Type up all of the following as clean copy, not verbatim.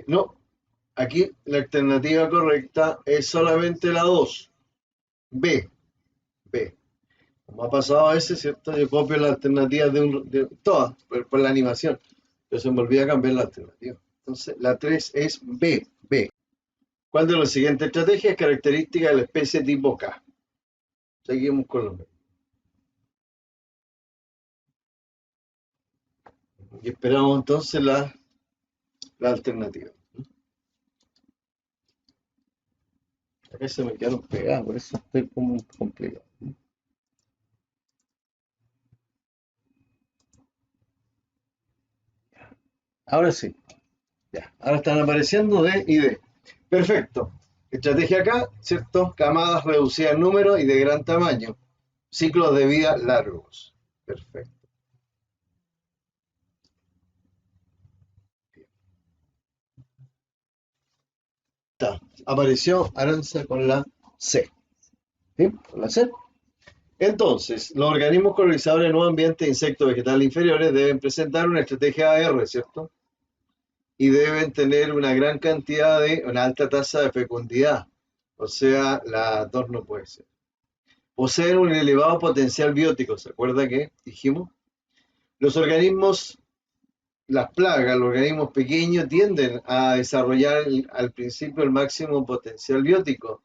No, aquí la alternativa correcta es solamente la 2, B, B. Como ha pasado a veces, ¿cierto? Yo copio la alternativa de todas, por la animación, pero se me olvida cambiar la alternativa. Entonces, la 3 es B, B. ¿Cuál de las siguientes estrategias es característica de la especie tipo K? Seguimos con los B. Y esperamos entonces la alternativa. Acá se me quedaron pegadas, por eso estoy como complicado. Ahora sí, ya. Ahora están apareciendo D y D. Perfecto. Estrategia acá, ¿cierto? Camadas reducidas en número y de gran tamaño. Ciclos de vida largos. Perfecto. Está. Apareció Aranza con la C. ¿Sí? Con la C. Entonces, los organismos colonizadores de nuevo ambiente, insectos vegetales inferiores, deben presentar una estrategia AR, ¿cierto? Y deben tener una gran cantidad una alta tasa de fecundidad. O sea, la 2 no puede ser. Poseen un elevado potencial biótico, ¿se acuerda que dijimos? Los organismos, las plagas, los organismos pequeños tienden a desarrollar al principio el máximo potencial biótico.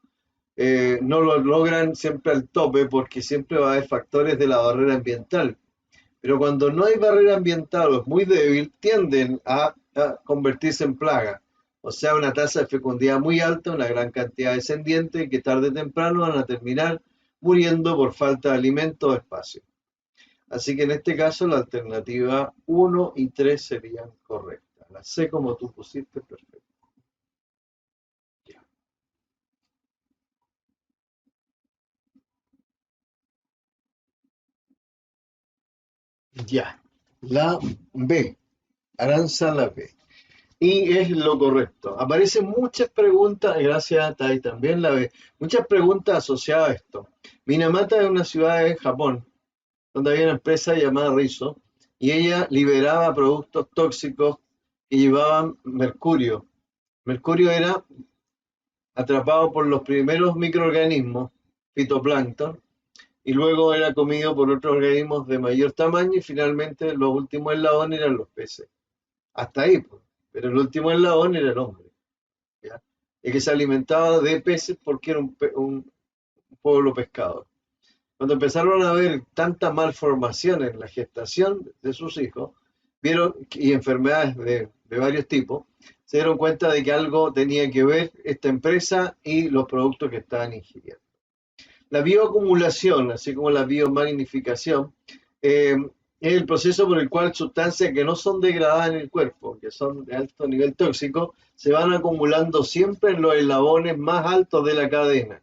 No lo logran siempre al tope porque siempre va a haber factores de la barrera ambiental. Pero cuando no hay barrera ambiental o es muy débil, tienden a convertirse en plaga. O sea, una tasa de fecundidad muy alta, una gran cantidad descendiente que tarde o temprano van a terminar muriendo por falta de alimento o espacio. Así que en este caso la alternativa 1 y 3 serían correctas. La C como tú pusiste, perfecto. Ya, la B, Aranza la B. Y es lo correcto. Aparecen muchas preguntas, gracias a Tai también la B, muchas preguntas asociadas a esto. Minamata es una ciudad de Japón, donde había una empresa llamada Rizzo, y ella liberaba productos tóxicos que llevaban mercurio. Mercurio era atrapado por los primeros microorganismos, fitoplancton, y luego era comido por otros organismos de mayor tamaño, y finalmente los últimos eslabones eran los peces. Hasta ahí, pues. Pero el último eslabón era el hombre, ¿ya? El que se alimentaba de peces porque era un pueblo pescador. Cuando empezaron a ver tanta malformación en la gestación de sus hijos, vieron y enfermedades de varios tipos, se dieron cuenta de que algo tenía que ver esta empresa y los productos que estaban ingiriendo. La bioacumulación, así como la biomagnificación, es el proceso por el cual sustancias que no son degradadas en el cuerpo, que son de alto nivel tóxico, se van acumulando siempre en los eslabones más altos de la cadena.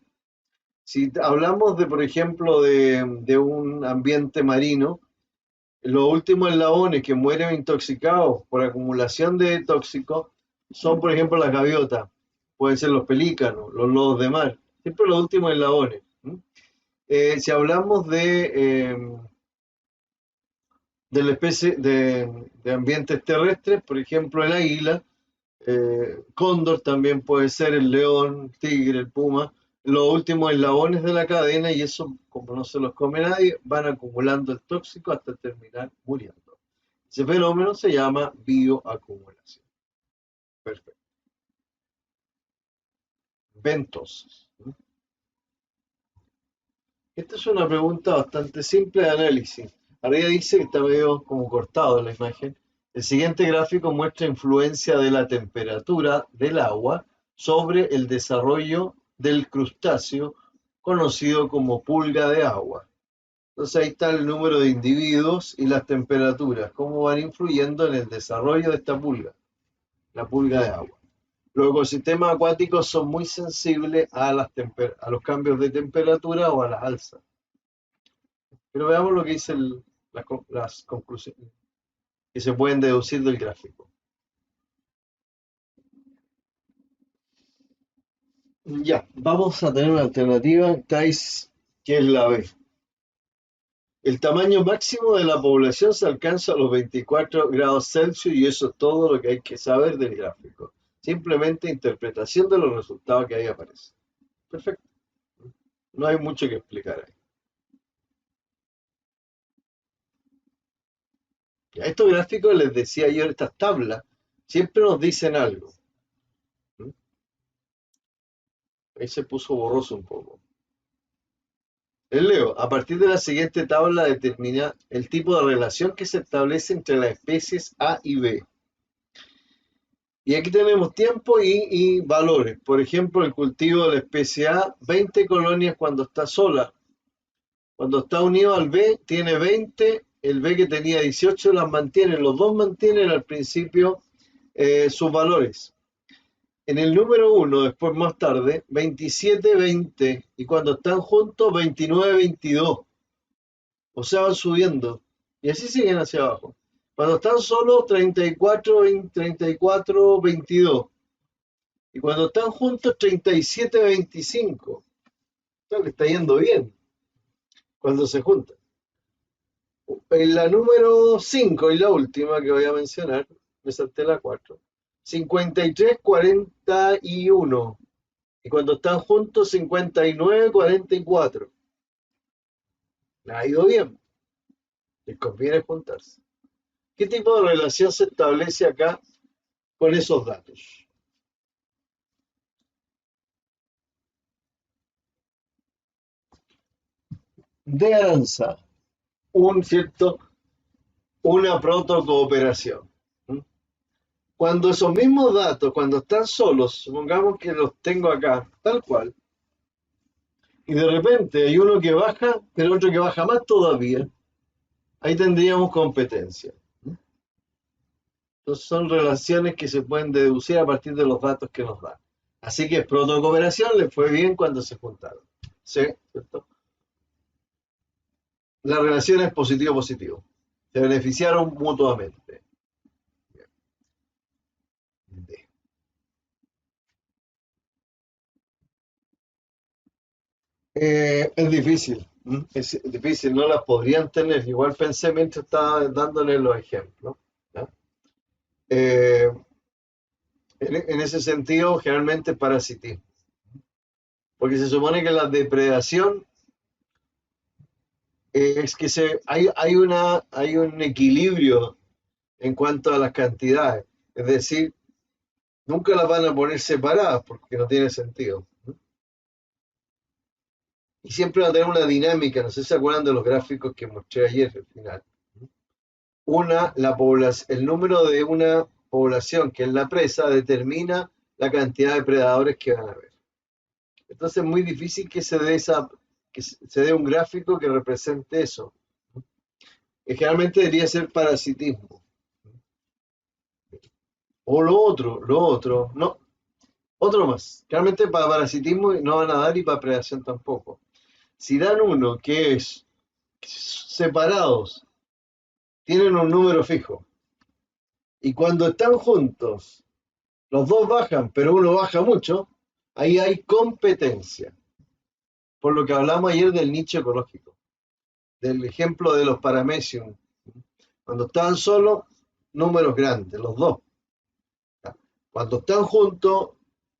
Si hablamos de, por ejemplo, de un ambiente marino, los últimos eslabones que mueren intoxicados por acumulación de tóxicos son, por ejemplo, las gaviotas, pueden ser los pelícanos, los lodos de mar, siempre los últimos eslabones. Si hablamos de la especie de ambientes terrestres, por ejemplo, el águila, cóndor también puede ser, el león, el tigre, el puma, los últimos eslabones de la cadena, y eso, como no se los come nadie, van acumulando el tóxico hasta terminar muriendo. Ese fenómeno se llama bioacumulación. Perfecto. Ventos. Esta es una pregunta bastante simple de análisis. Arriba dice que está medio como cortado en la imagen. El siguiente gráfico muestra influencia de la temperatura del agua sobre el desarrollo del crustáceo conocido como pulga de agua. Entonces ahí está el número de individuos y las temperaturas, cómo van influyendo en el desarrollo de esta pulga, la pulga de agua. Los ecosistemas acuáticos son muy sensibles a los cambios de temperatura o a las alzas. Pero veamos lo que dice las conclusiones que se pueden deducir del gráfico. Ya, vamos a tener una alternativa, TAIS, que es la B. El tamaño máximo de la población se alcanza a los 24 grados Celsius y eso es todo lo que hay que saber del gráfico. simplemente interpretación de los resultados que ahí aparecen. Perfecto. No hay mucho que explicar ahí. A estos gráficos les decía yo, estas tablas siempre nos dicen algo. Ahí se puso borroso un poco. El Leo, a partir de la siguiente tabla determina el tipo de relación que se establece entre las especies A y B. Y aquí tenemos tiempo y valores. Por ejemplo, el cultivo de la especie A, 20 colonias cuando está sola. Cuando está unido al B, tiene 20. El B que tenía 18 las mantiene. Los dos mantienen al principio sus valores. En el número 1, después más tarde, 27, 20. Y cuando están juntos, 29, 22. O sea, van subiendo. Y así siguen hacia abajo. Cuando están solos, 34, 20, 34, 22. Y cuando están juntos, 37, 25. O sea, le está yendo bien cuando se juntan. En la número 5 y la última que voy a mencionar, me salté la 4. 53, 41. Y cuando están juntos, 59, 44. Le ha ido bien. Les conviene juntarse. ¿Qué tipo de relación se establece acá con esos datos? De Aranza, cierto, una protocooperación. Cuando esos mismos datos, cuando están solos, supongamos que los tengo acá, tal cual, y de repente hay uno que baja, pero otro que baja más todavía, ahí tendríamos competencia. Entonces son relaciones que se pueden deducir a partir de los datos que nos dan. Así que protocooperación les fue bien cuando se juntaron. ¿Sí? ¿Cierto? La relación es positivo-positivo. Se beneficiaron mutuamente. Es difícil, es difícil, no las podrían tener. Igual pensé mientras estaba dándole los ejemplos. ¿Ya? Eh, en ese sentido, generalmente parasitismo. Porque se supone que la depredación es que hay un equilibrio en cuanto a las cantidades. Es decir, nunca las van a poner separadas porque no tiene sentido. Y siempre va a tener una dinámica, no sé si se acuerdan de los gráficos que mostré ayer al final. El número de una población que es la presa determina la cantidad de predadores que van a haber. Entonces es muy difícil que se dé un gráfico que represente eso. Generalmente debería ser parasitismo. O lo otro, no, otro más. Realmente para parasitismo no van a dar y para predación tampoco. Si dan uno que es separados, tienen un número fijo. Y cuando están juntos, los dos bajan, pero uno baja mucho, ahí hay competencia. Por lo que hablamos ayer del nicho ecológico, del ejemplo de los paramecium. Cuando estaban solos, números grandes, los dos. Cuando están juntos,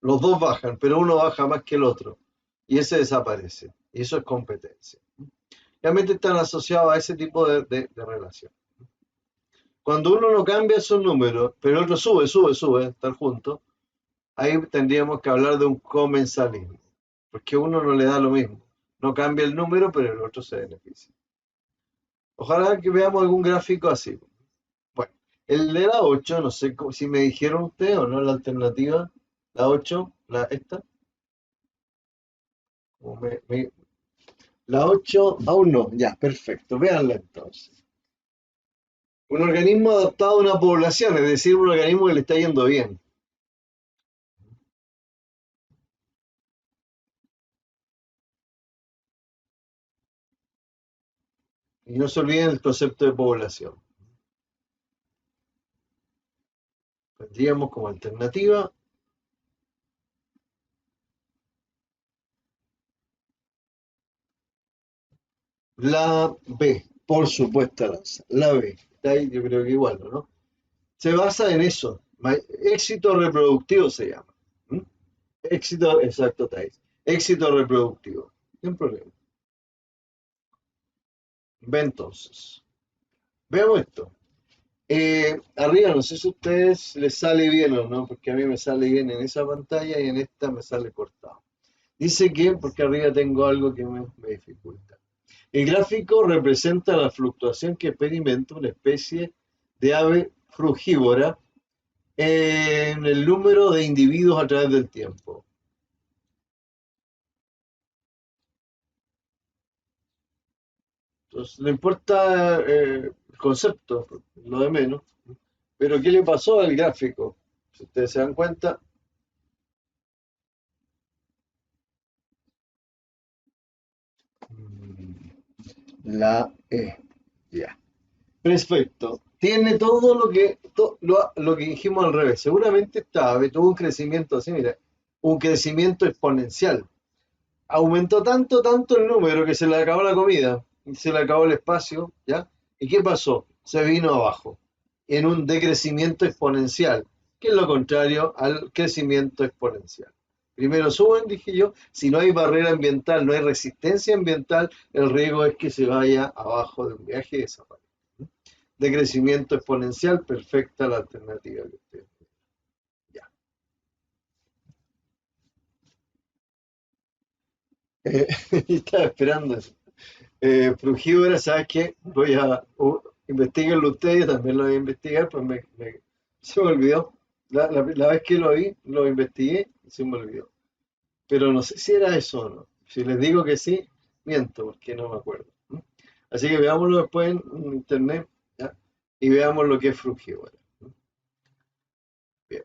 los dos bajan, pero uno baja más que el otro. Y ese desaparece. Y eso es competencia. Realmente están asociados a ese tipo de relación. Cuando uno no cambia sus números, pero el otro sube, están juntos, ahí tendríamos que hablar de un comensalismo. Porque uno no le da lo mismo. No cambia el número, pero el otro se beneficia. Ojalá que veamos algún gráfico así. Bueno, el de la 8, no sé si me dijeron ustedes o no la alternativa. La 8, esta. La 8 aún no, ya, perfecto. Véanla entonces. Un organismo adaptado a una población, es decir, un organismo que le está yendo bien. Y no se olviden el concepto de población. Tendríamos como alternativa la B, por supuesto, la B. Está ahí, yo creo que igual, ¿no? Se basa en eso. Éxito reproductivo se llama. ¿Mm? Éxito, exacto, Thais. Éxito reproductivo. No problema. Ve entonces. Veamos esto. Arriba, no sé si a ustedes les sale bien o no, porque a mí me sale bien en esa pantalla y en esta me sale cortado. Dice que, porque arriba tengo algo que me dificulta. El gráfico representa la fluctuación que experimenta una especie de ave frugívora en el número de individuos a través del tiempo. Entonces, le importa el concepto, lo de menos. Pero, ¿qué le pasó al gráfico? Si ustedes se dan cuenta, la E. Ya. Perfecto. Tiene todo lo que dijimos al revés. Seguramente esta ave tuvo un crecimiento así, mira, un crecimiento exponencial. Aumentó tanto, tanto el número que se le acabó la comida y se le acabó el espacio, ¿ya? ¿Y qué pasó? Se vino abajo en un decrecimiento exponencial, que es lo contrario al crecimiento exponencial. Primero suben, dije yo, si no hay barrera ambiental, no hay resistencia ambiental, el riesgo es que se vaya abajo de un viaje y desaparezca. De crecimiento exponencial, perfecta la alternativa que usted. Ya. Eh, estaba esperando eso. Frugívora, ¿sabes qué? Voy a investigarlo ustedes, también lo voy a investigar, pues se me olvidó. La vez que lo vi, lo investigué y se me olvidó. Pero no sé si era eso o no. Si les digo que sí, miento, porque no me acuerdo. ¿Mm? Así que veámoslo después en internet, ¿ya? Y veamos lo que es frugívora. ¿Mm? Bien.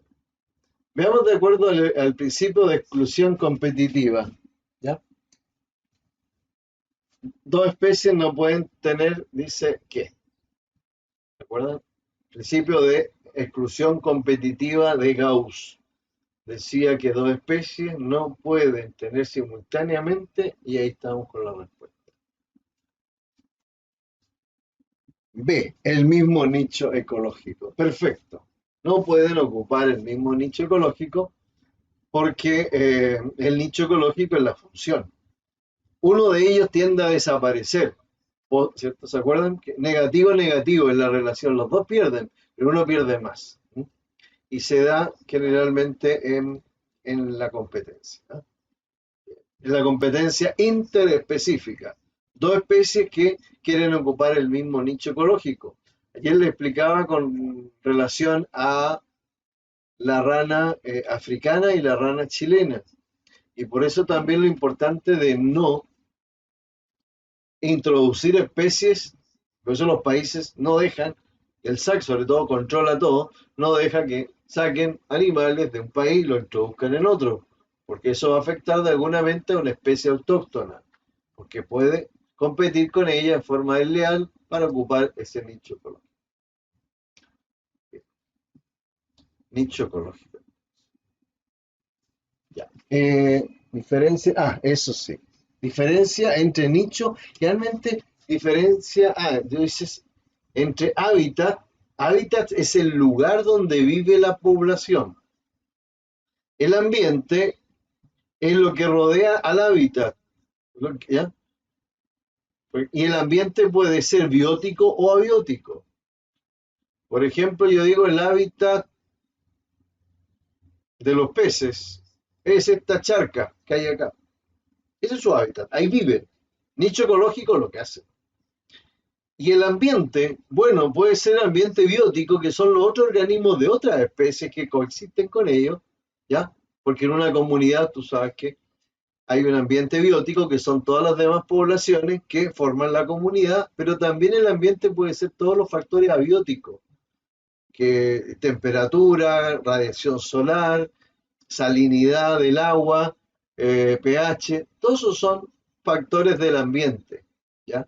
Veamos de acuerdo al principio de exclusión competitiva. ¿Ya? Dos especies no pueden tener, dice, ¿qué? ¿De acuerdo? Principio de exclusión competitiva de Gauss. Decía que dos especies no pueden tener simultáneamente y ahí estamos con la respuesta. B, el mismo nicho ecológico. Perfecto. No pueden ocupar el mismo nicho ecológico porque el nicho ecológico es la función. Uno de ellos tiende a desaparecer. ¿Cierto? ¿Se acuerdan? Que negativo, negativo en la relación. Los dos pierden, pero uno pierde más. Y se da generalmente en la competencia. ¿No? En la competencia interespecífica. Dos especies que quieren ocupar el mismo nicho ecológico. Ayer le explicaba con relación a la rana africana y la rana chilena. Y por eso también lo importante de no introducir especies, por eso los países no dejan, el SAC sobre todo controla todo, no deja que saquen animales de un país y lo introduzcan en otro, porque eso va a afectar de alguna manera a una especie autóctona, porque puede competir con ella en forma desleal para ocupar ese nicho ecológico. Nicho ecológico. Ya. Diferencia, eso sí. Diferencia entre nicho, realmente diferencia, dices, entre hábitat. Hábitat es el lugar donde vive la población. El ambiente es lo que rodea al hábitat. ¿Ya? Y el ambiente puede ser biótico o abiótico. Por ejemplo, yo digo el hábitat de los peces es esta charca que hay acá. Ese es su hábitat, ahí viven. Nicho ecológico lo que hace. Y el ambiente, bueno, puede ser ambiente biótico, que son los otros organismos de otras especies que coexisten con ellos, ¿ya? Porque en una comunidad tú sabes que hay un ambiente biótico que son todas las demás poblaciones que forman la comunidad, pero también el ambiente puede ser todos los factores abióticos, que temperatura, radiación solar, salinidad del agua, pH, todos esos son factores del ambiente, ¿ya?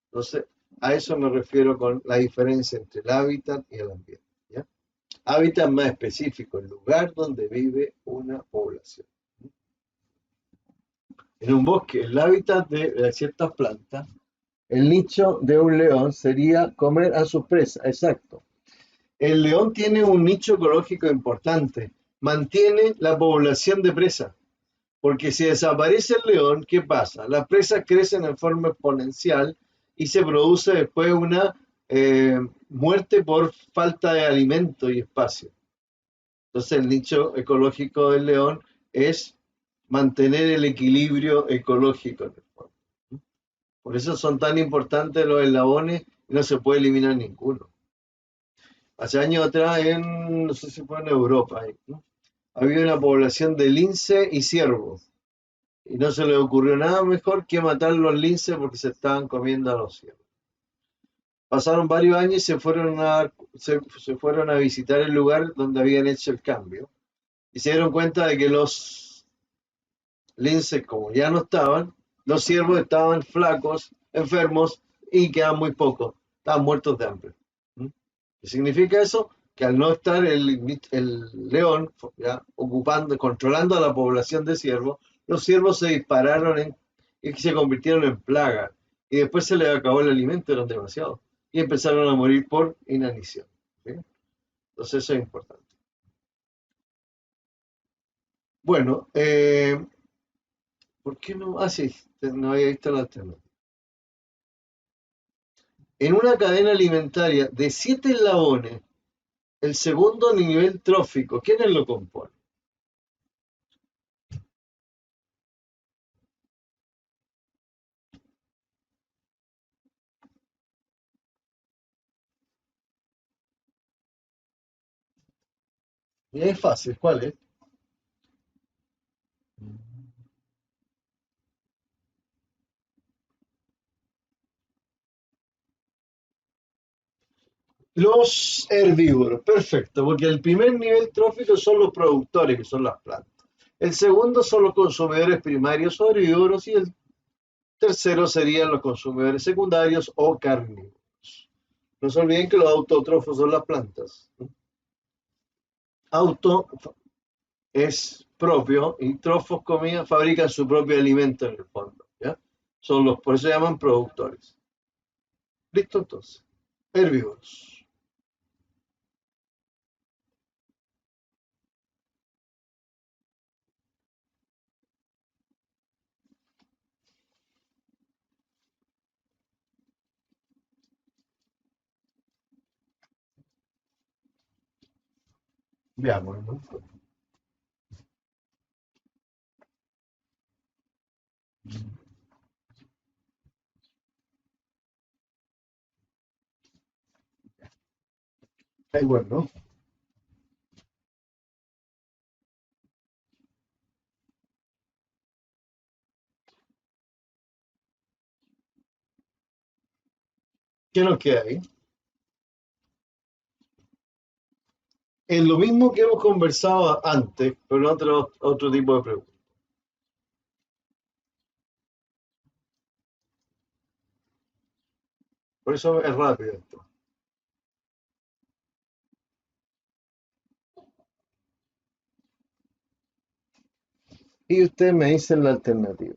Entonces, a eso me refiero con la diferencia entre el hábitat y el ambiente, ¿ya? Hábitat más específico, el lugar donde vive una población. En un bosque, el hábitat de ciertas plantas, el nicho de un león sería comer a sus presas, exacto. El león tiene un nicho ecológico importante, mantiene la población de presas, porque si desaparece el león, ¿qué pasa? Las presas crecen en forma exponencial y se produce después una muerte por falta de alimento y espacio. Entonces el nicho ecológico del león es mantener el equilibrio ecológico en el fondo. Por eso son tan importantes los eslabones y no se puede eliminar ninguno. Hace años atrás, no sé si fue en Europa, ¿no? Había una población de lince y ciervo. Y no se le ocurrió nada mejor que matar los linces porque se estaban comiendo a los ciervos. Pasaron varios años y se fueron a visitar el lugar donde habían hecho el cambio. Y se dieron cuenta de que los linces, como ya no estaban, los ciervos estaban flacos, enfermos y quedaban muy pocos. Estaban muertos de hambre. ¿Mm? ¿Qué significa eso? Que al no estar el león ya, controlando a la población de ciervos, los ciervos se dispararon y se convirtieron en plaga. Y después se les acabó el alimento, eran demasiados. Y empezaron a morir por inanición. ¿Sí? Entonces eso es importante. Bueno, ¿por qué no? Ah, sí, no había visto la alternativa. En una cadena alimentaria de 7 eslabones, el segundo nivel trófico, ¿quiénes lo componen? Y es fácil, ¿cuál es? Los herbívoros, perfecto, porque el primer nivel trófico son los productores, que son las plantas. El segundo son los consumidores primarios o herbívoros y el tercero serían los consumidores secundarios o carnívoros. No se olviden que los autótrofos son las plantas. Auto es propio y trofos, comida, fabrican su propio alimento en el fondo. ¿Ya? Por eso se llaman productores. ¿Listo entonces? Herbívoros. Veamos, ¿no? Ahí bueno. ¿Qué nos queda ahí? Es lo mismo que hemos conversado antes, pero en otro tipo de preguntas. Por eso es rápido esto. Y ustedes me dicen la alternativa.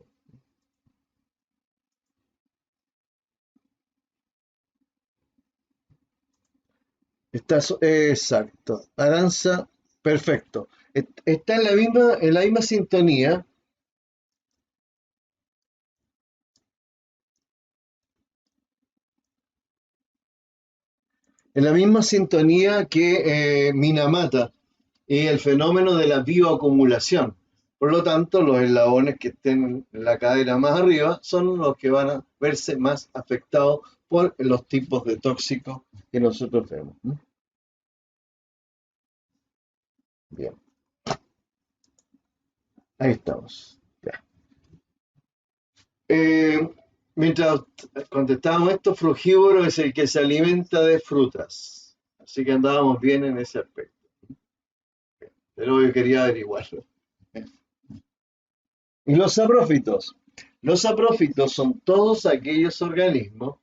Exacto. Aranza, perfecto. Está en la misma sintonía, que Minamata y el fenómeno de la bioacumulación. Por lo tanto, los eslabones que estén en la cadena más arriba son los que van a verse más afectados por los tipos de tóxicos que nosotros vemos. ¿No? Bien, ahí estamos. Ya. Eh, Mientras contestábamos esto, frugívoro es el que se alimenta de frutas. Así que andábamos bien en ese aspecto. Pero yo quería averiguarlo. Y los saprófitos. Los saprófitos son todos aquellos organismos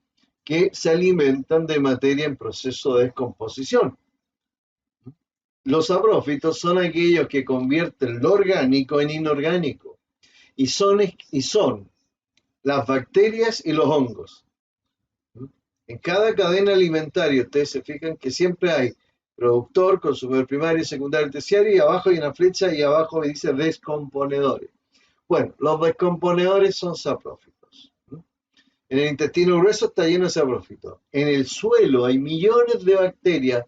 que se alimentan de materia en proceso de descomposición. Los saprófitos son aquellos que convierten lo orgánico en inorgánico y son las bacterias y los hongos. En cada cadena alimentaria, ustedes se fijan que siempre hay productor, consumidor primario, secundario, terciario, y abajo hay una flecha y abajo dice descomponedores. Bueno, los descomponedores son saprófitos. En el intestino grueso está lleno de saprófitos. En el suelo hay millones de bacterias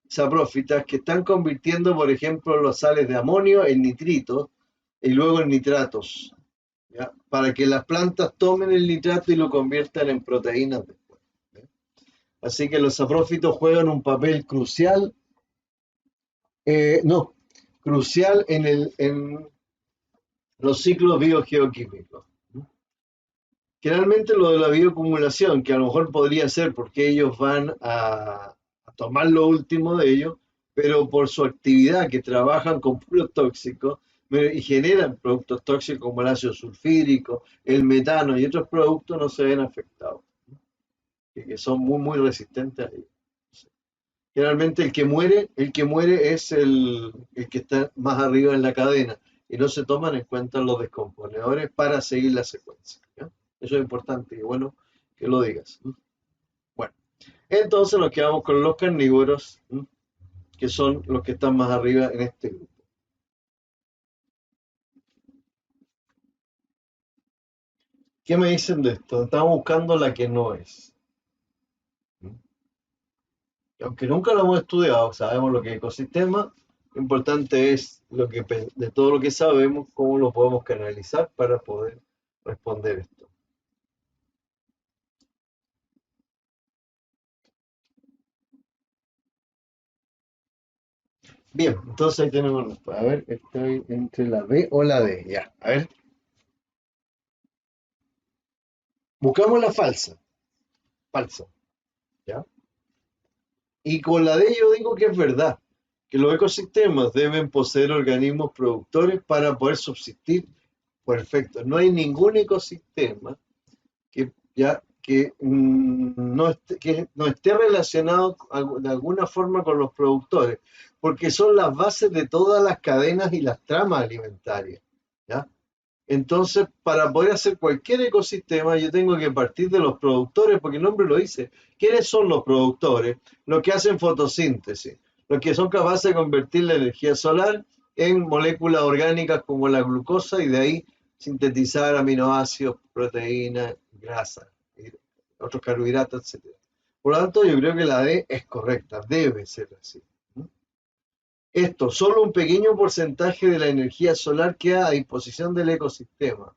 saprófitas que están convirtiendo, por ejemplo, los sales de amonio en nitritos y luego en nitratos, ¿ya? Para que las plantas tomen el nitrato y lo conviertan en proteínas después, ¿ya? Así que los saprófitos juegan un papel crucial, no, crucial en los ciclos biogeoquímicos. Generalmente lo de la bioacumulación, que a lo mejor podría ser porque ellos van a tomar lo último de ellos, pero por su actividad que trabajan con puros tóxicos y generan productos tóxicos como el ácido sulfídrico, el metano y otros productos no se ven afectados, que son muy resistentes a ellos. Generalmente el que muere es el que está más arriba en la cadena y no se toman en cuenta los descomponedores para seguir la secuencia, ¿ya? Eso es importante y bueno que lo digas. Bueno, entonces nos quedamos con los carnívoros, que son los que están más arriba en este grupo. ¿Qué me dicen de esto? Estamos buscando la que no es. Y aunque nunca lo hemos estudiado, sabemos lo que es ecosistema, lo importante es de todo lo que sabemos, cómo lo podemos canalizar para poder responder esto. Bien, entonces ahí tenemos, a ver, estoy entre la B o la D, ya, a ver, buscamos la falsa, ¿ya? Y con la D yo digo que es verdad, que los ecosistemas deben poseer organismos productores para poder subsistir. Perfecto, no hay ningún ecosistema que no esté relacionado de alguna forma con los productores, porque son las bases de todas las cadenas y las tramas alimentarias, ¿ya? Entonces, para poder hacer cualquier ecosistema, yo tengo que partir de los productores, porque el nombre lo dice. ¿Quiénes son los productores? Los que hacen fotosíntesis, los que son capaces de convertir la energía solar en moléculas orgánicas como la glucosa y de ahí sintetizar aminoácidos, proteínas, grasas, y otros carbohidratos, etcétera. Por lo tanto, yo creo que la D es correcta, debe ser así. Esto, solo un pequeño porcentaje de la energía solar queda a disposición del ecosistema.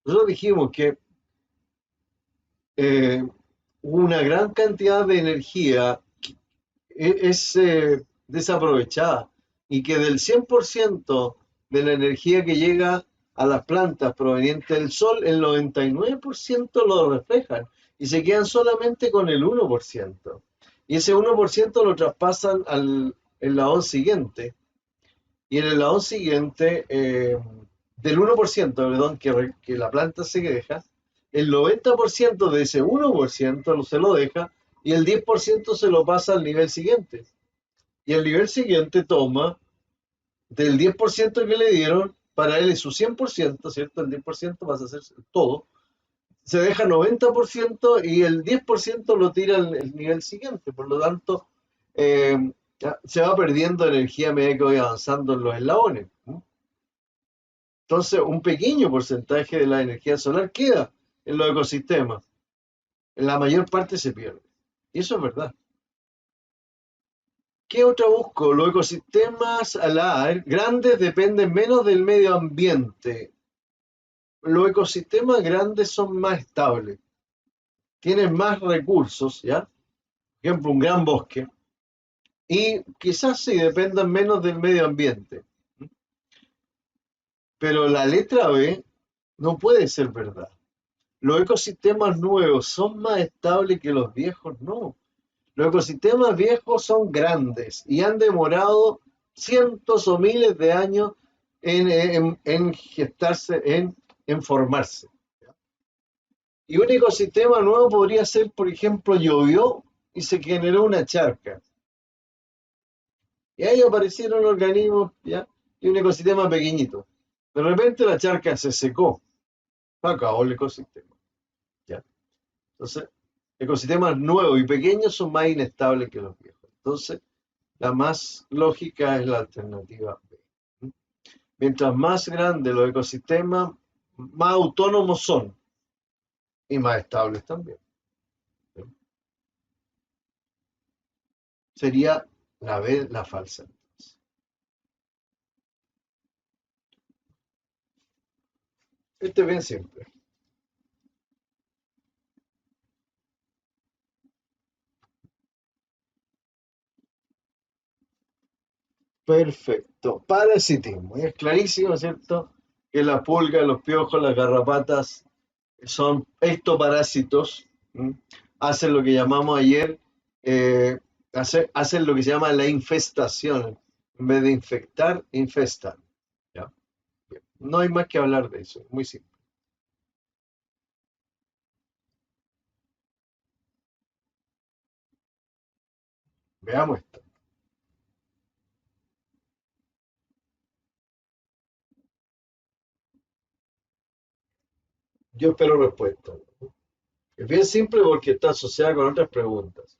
Nosotros dijimos que eh, una gran cantidad de energía es desaprovechada y que del 100% de la energía que llega a las plantas proveniente del sol, el 99% lo reflejan y se quedan solamente con el 1%. Y ese 1% lo traspasan al eslabón siguiente. Y en el eslabón siguiente, del 1%, perdón, que la planta se deja, el 90% de ese 1% se lo deja y el 10% se lo pasa al nivel siguiente. Y el nivel siguiente toma del 10% que le dieron, para él es su 100%, ¿cierto? El 10% pasa a ser todo. Se deja 90% y el 10% lo tira al nivel siguiente. Por lo tanto, eh, se va perdiendo energía a medida que voy avanzando en los eslabones. Entonces, un pequeño porcentaje de la energía solar queda en los ecosistemas. La mayor parte se pierde. Y eso es verdad. ¿Qué otra busco? Los ecosistemas grandes dependen menos del medio ambiente. Los ecosistemas grandes son más estables, tienen más recursos, ¿ya? Por ejemplo, un gran bosque. Y quizás sí dependan menos del medio ambiente. Pero la letra B no puede ser verdad. Los ecosistemas nuevos son más estables que los viejos, no. Los ecosistemas viejos son grandes y han demorado cientos o miles de años en gestarse, en formarse. Y un ecosistema nuevo podría ser, por ejemplo, llovió y se generó una charca. Y ahí aparecieron organismos, ¿ya? Y un ecosistema pequeñito. De repente la charca se secó, acabó el ecosistema, ¿ya? Entonces, ecosistemas nuevos y pequeños son más inestables que los viejos. Entonces, la más lógica es la alternativa B. Mientras más grandes los ecosistemas, más autónomos son y más estables también. Sería la B, la falsa. Este es bien simple. Perfecto. Parasitismo. Y es clarísimo, ¿cierto? Que la pulga, los piojos, las garrapatas son ectoparásitos. ¿M? Hacen lo que llamamos ayer, eh, hacen lo que se llama la infestación. En vez de infectar, infestan. ¿Ya? Bien. No hay más que hablar de eso. Muy simple. Veamos esto. Yo espero respuesta. Es bien simple porque está asociada con otras preguntas.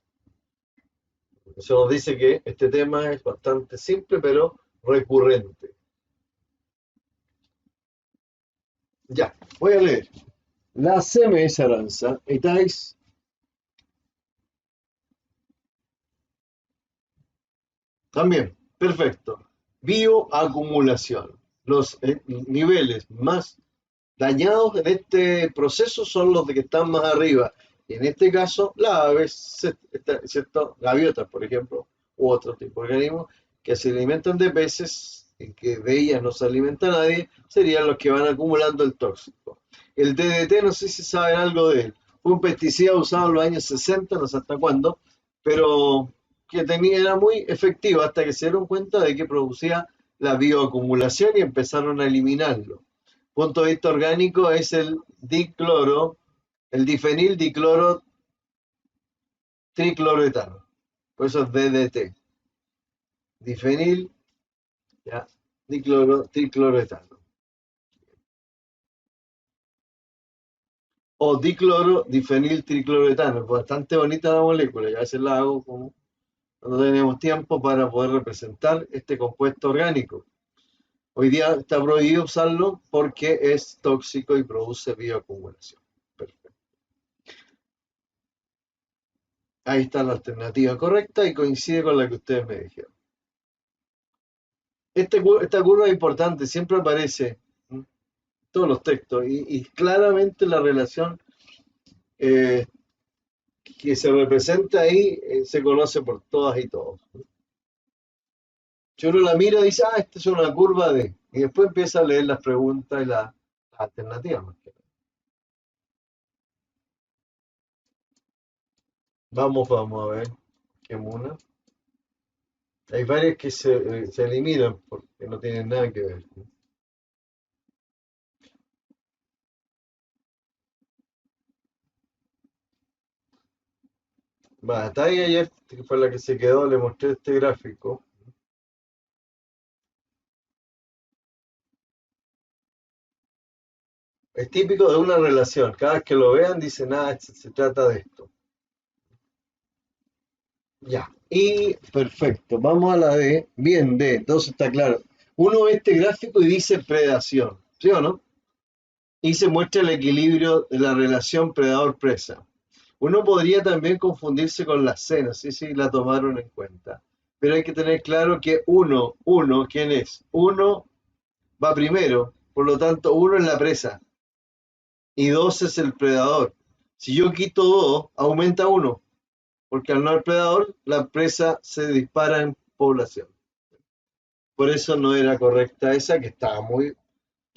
Eso nos dice que este tema es bastante simple, pero recurrente. Ya, voy a leer. La CMS Aranza, ¿estáis? También, perfecto. Bioacumulación. Los niveles más dañados en este proceso son los de que están más arriba. Y en este caso, las aves, ¿cierto? Gaviotas, por ejemplo, u otro tipo de organismos que se alimentan de peces y que de ellas no se alimenta nadie, serían los que van acumulando el tóxico. El DDT, no sé si saben algo de él. Fue un pesticida usado en los años 60, no sé hasta cuándo, pero que tenía, era muy efectivo hasta que se dieron cuenta de que producía la bioacumulación y empezaron a eliminarlo. Punto de vista orgánico es el dicloro, el difenil dicloro tricloretano. Por eso es DDT. Difenil, ya, dicloro tricloretano. O dicloro difenil tricloretano. Es bastante bonita la molécula. Y a veces la hago como cuando tenemos tiempo para poder representar este compuesto orgánico. Hoy día está prohibido usarlo porque es tóxico y produce bioacumulación. Perfecto. Ahí está la alternativa correcta y coincide con la que ustedes me dijeron. Esta curva es importante, siempre aparece en todos los textos y claramente la relación eh, que se representa ahí se conoce por todas y todos. Si uno la mira y dice, esta es una curva de... Y después empieza a leer las preguntas y las alternativas. Vamos a ver qué mona. Hay varias que se eliminan porque no tienen nada que ver. Va, hasta ahí ayer, que fue la que se quedó, le mostré este gráfico. Es típico de una relación. Cada vez que lo vean dicen, se trata de esto. Ya. Y perfecto. Vamos a la D. Bien, D. Entonces está claro. Uno ve este gráfico y dice predación. ¿Sí o no? Y se muestra el equilibrio de la relación predador-presa. Uno podría también confundirse con las cenas, sí, sí, la tomaron en cuenta. Pero hay que tener claro que ¿quién es? Uno va primero, por lo tanto, uno es la presa y dos es el predador. Si yo quito dos, aumenta uno, porque al no haber predador, la presa se dispara en población. Por eso no era correcta esa, que está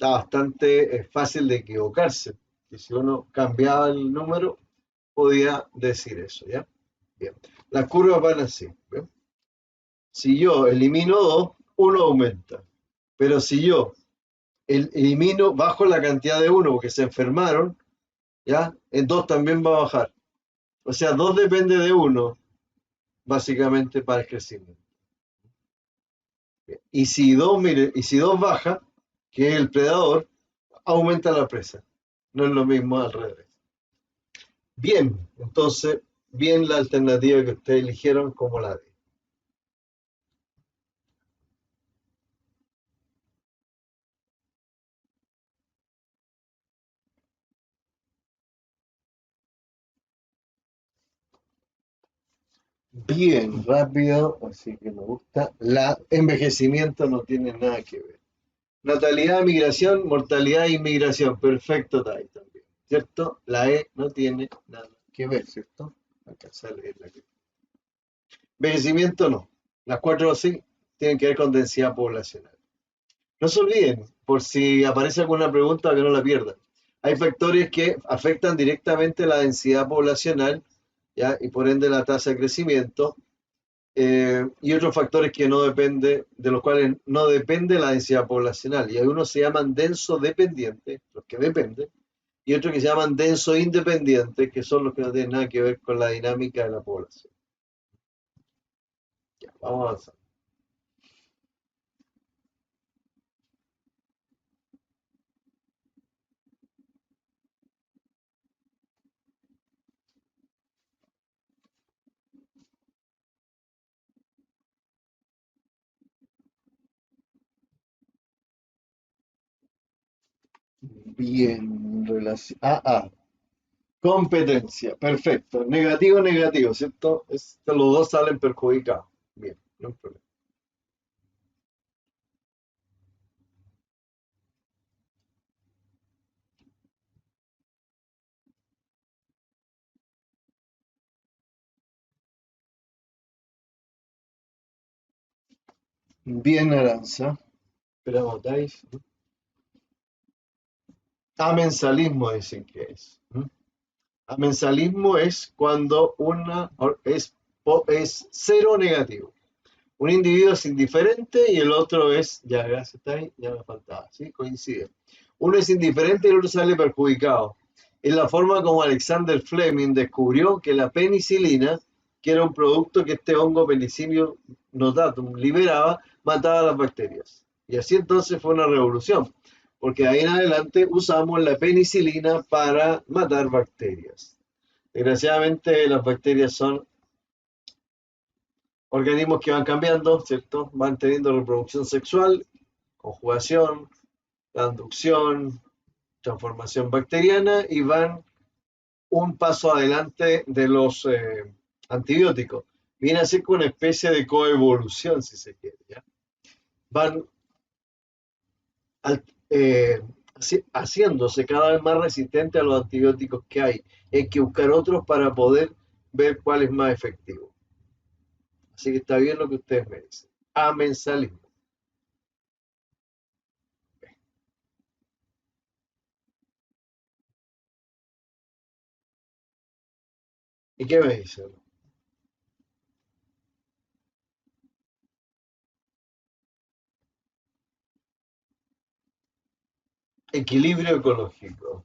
bastante fácil de equivocarse. Y si uno cambiaba el número, podía decir eso, ¿ya? Bien. Las curvas van así, ¿bien? Si yo elimino dos, uno aumenta. Pero si yo elimino, bajo la cantidad de uno, porque se enfermaron, ¿ya? En dos también va a bajar. O sea, dos depende de uno, básicamente, para el crecimiento. Y si dos baja, que es el predador, aumenta la presa. No es lo mismo al revés. Bien, entonces, bien la alternativa que ustedes eligieron como la D. Bien, rápido, así que me gusta. La envejecimiento no tiene nada que ver. Natalidad, migración, mortalidad e inmigración. Perfecto, Tai, también. ¿Cierto? La E no tiene nada que ver, ¿cierto? Acá sale la que. Envejecimiento no. Las cuatro sí tienen que ver con densidad poblacional. No se olviden, por si aparece alguna pregunta, que no la pierdan. Hay factores que afectan directamente la densidad poblacional, ¿ya? Y por ende la tasa de crecimiento, y otros factores que no depende, de los cuales no depende la densidad poblacional. Y algunos se llaman denso dependientes, los que dependen, y otros que se llaman denso independientes, que son los que no tienen nada que ver con la dinámica de la población. Ya, vamos a avanzar. Bien, relación. Competencia, perfecto. Negativo, negativo, ¿cierto? Los dos salen perjudicados. Bien, no hay problema. Bien, Aranza. Esperamos, Dais. Amensalismo dicen que es. Amensalismo es cuando es cero negativo. Un individuo es indiferente y el otro es, ya, gracias, está ahí, ya me faltaba, ¿sí? Coincide. Uno es indiferente y el otro sale perjudicado. Es la forma como Alexander Fleming descubrió que la penicilina, que era un producto que este hongo Penicillium notatum liberaba, mataba a las bacterias. Y así entonces fue una revolución, porque de ahí en adelante usamos la penicilina para matar bacterias. Desgraciadamente las bacterias son organismos que van cambiando, ¿cierto? Van teniendo reproducción sexual, conjugación, transducción, transformación bacteriana y van un paso adelante de los antibióticos. Viene a ser como una especie de coevolución, si se quiere, ¿ya? Van al- eh, haciéndose cada vez más resistentes a los antibióticos que hay. Hay que buscar otros para poder ver cuál es más efectivo. Así que está bien lo que ustedes me dicen. Amensalismo. ¿Y qué me dicen? Equilibrio ecológico.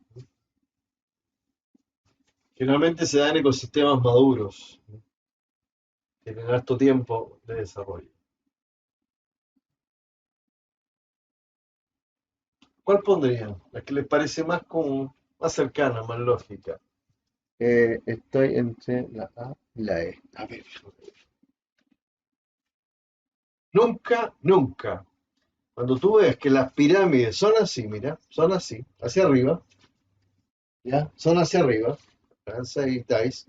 Generalmente se da en ecosistemas maduros, tienen harto tiempo de desarrollo. ¿Cuál pondrían? La que les parece más común, más cercana, más lógica. Estoy entre la A y la E. A ver. Nunca, nunca. Cuando tú ves que las pirámides son así, mira, son así, hacia arriba, ¿ya? Son hacia arriba, Francia y Thais.